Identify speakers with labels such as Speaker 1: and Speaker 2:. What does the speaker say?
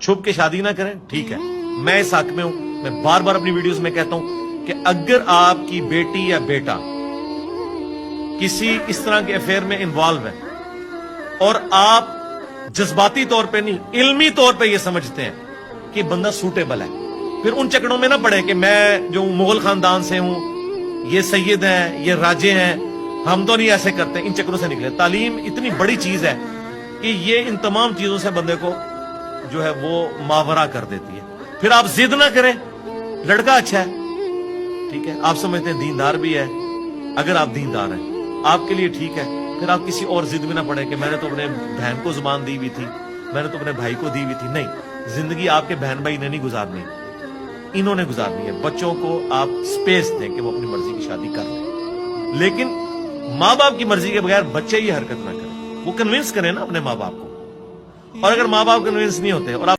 Speaker 1: چھپ کے شادی نہ کریں، ٹھیک ہے، میں اس حق میں ہوں. میں بار بار اپنی ویڈیوز میں کہتا ہوں کہ اگر آپ کی بیٹی یا بیٹا کسی اس طرح کے افیئر میں انوالو ہے اور آپ جذباتی طور پہ نہیں علمی طور پہ یہ سمجھتے ہیں کہ بندہ سوٹیبل ہے، پھر ان چکروں میں نہ پڑے کہ میں جو مغل خاندان سے ہوں، یہ سید ہیں، یہ راجے ہیں، ہم تو نہیں ایسے کرتے. ان چکروں سے نکلے. تعلیم اتنی بڑی چیز ہے کہ یہ ان تمام چیزوں سے بندے کو جو ہے وہ ماورا کر دیتی ہے. پھر آپ ضد نہ کریں. لڑکا اچھا ہے، ٹھیک ہے، آپ سمجھتے ہیں دیندار بھی ہے، اگر آپ دیندار ہیں آپ کے لیے ٹھیک ہے. پھر آپ کسی اور ضد میں نہ پڑے کہ میں نے تو اپنے بہن کو زبان دی ہوئی تھی، میں نے تو اپنے بھائی کو دی ہوئی تھی. نہیں، زندگی آپ کے بہن بھائی نے نہیں گزارنی، انہوں نے گزارنی ہے. بچوں کو آپ سپیس دیں کہ وہ اپنی مرضی کی شادی کر لیں، لیکن ماں باپ کی مرضی کے بغیر بچے یہ حرکت نہ کریں. وہ کنونس کریں نا اپنے ماں باپ کو. اور اگر ماں باپ کنونس نہیں ہوتے اور آپ